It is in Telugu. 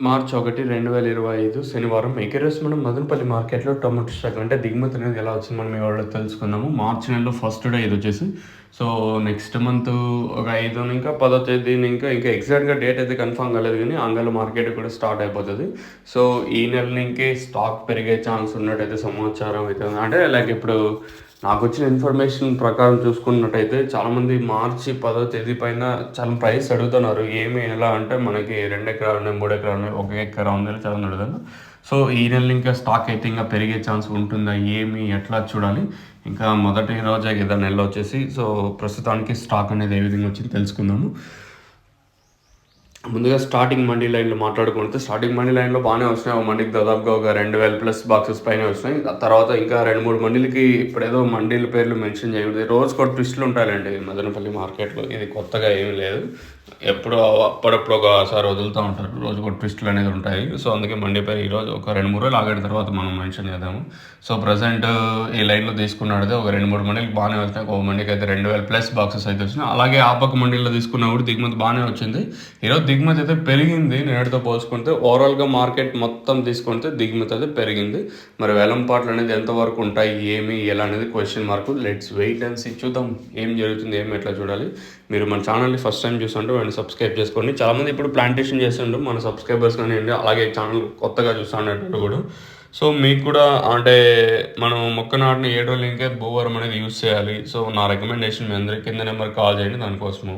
మార్చి 1, 2025 శనివారం ఈరోజు మనం మదనపల్లి మార్కెట్‌లో టొమాటో స్టాక్ అంటే దిగుమతి అనేది ఎలా వచ్చింది మనం ఇవాళ తెలుసుకుందాము. మార్చి నెలలో ఫస్ట్ డే ఇదొచ్చేసి. సో, నెక్స్ట్ మంత్ ఒక 5 ఇంకా 10వ తేదీన ఇంకా ఎగ్జాక్ట్‌గా డేట్ అయితే కన్ఫర్మ్ కాలేదు గానీ ఆంగ్ల మార్కెట్ కూడా స్టార్ట్ అయిపోతది. సో, ఈ నెల నుంకే స్టాక్ పెరిగే ఛాన్స్ ఉన్నట్టయితే సమాచారం అయితే ఉంది. అంటే లైక్ ఇప్పుడు నాకొచ్చిన ఇన్ఫర్మేషన్ ప్రకారం చూసుకున్నట్టయితే చాలామంది మార్చి 10వ తేదీ పైన చాలా ప్రైస్ అడుగుతున్నారు. ఎలా అంటే మనకి 2 ఎకరాలు ఉన్నాయి, 3 ఎకరాలు ఉన్నాయి, 1 ఎకరా ఉందని చాలామంది అడుగుతున్నారు. సో, ఈ నెల ఇంకా స్టాక్ అయితే ఇంకా పెరిగే ఛాన్స్ ఉంటుందా? ఎట్లా చూడాలి? ఇంకా మొదటి రోజే కదా నెల వచ్చేసి. సో, ప్రస్తుతానికి స్టాక్ అనేది ఏ విధంగా వచ్చిందో తెలుసుకుందాము. ముందుగా స్టార్టింగ్ మండీ లైన్‌లో మాట్లాడుకుంటే స్టార్టింగ్ మండీ లైన్‌లో బాగానే వస్తున్నాయి. ఒక మండీకి దాదాపుగా ఒక 2000+ బాక్సెస్ పైనే వస్తున్నాయి. ఆ తర్వాత ఇంకా 2, 3 మండీలకి ఇప్పుడేదో మండీల పేర్లు మెన్షన్ చేయకూడదు. రోజుకో ట్విస్టులు ఉంటాయండి మదనపల్లి మార్కెట్‌లో. ఇది కొత్తగా ఏమీ లేదు. ఎప్పుడో అప్పుడప్పుడు ఒకసారి వదులుతూ ఉంటారు. రోజుకో ట్విస్టులు అనేది ఉంటాయి. సో, అందుకే మండీ పేరు ఈరోజు ఒక 2, 3 రోజులు ఆగిన తర్వాత మనం మెన్షన్ చేద్దాము. సో, ప్రెజెంట్ ఈ లైన్‌లో తీసుకున్నట్టయితే ఒక 2, 3 మండీలకి బాగానే వస్తాయి. ఒక మండీకి అయితే 2000+ బాక్సెస్ అయితే వచ్చినాయి. అలాగే ఆ పక్క మండీలో తీసుకున్నా కూడా దిగుమతి బాగానే వచ్చింది. ఈరోజు దిగుమతి అయితే పెరిగింది నిన్నటితో పోల్చుకుంటే. ఓవరాల్‌గా మార్కెట్ మొత్తం తీసుకుంటే దిగుమతి అయితే పెరిగింది. మరి వేలంపాట్లు అనేది ఎంతవరకు ఉంటాయి, ఎలా అనేది question mark. Let's wait and see. చూద్దాం ఏం జరుగుతుంది, ఎట్లా చూడాలి. మీరు మన ఛానల్ని ఫస్ట్ టైం చూస్తుంటే వెంటనే సబ్స్క్రైబ్ చేసుకోండి. చాలామంది ఇప్పుడు ప్లాంటేషన్ చేస్తుండ్రు మన సబ్స్క్రైబర్స్ కానివ్వండి, అలాగే ఛానల్ కొత్తగా చూస్తున్నట్టు కూడా. సో, మీకు కూడా అంటే మనం మొక్క నాటిన 7 రోజులు ఇంకే భూవరం అనేది యూజ్ చేయాలి. సో, నా రికమెండేషన్ మీ అందరికీ కింద నెంబర్ కాల్ చేయండి దానికోసము.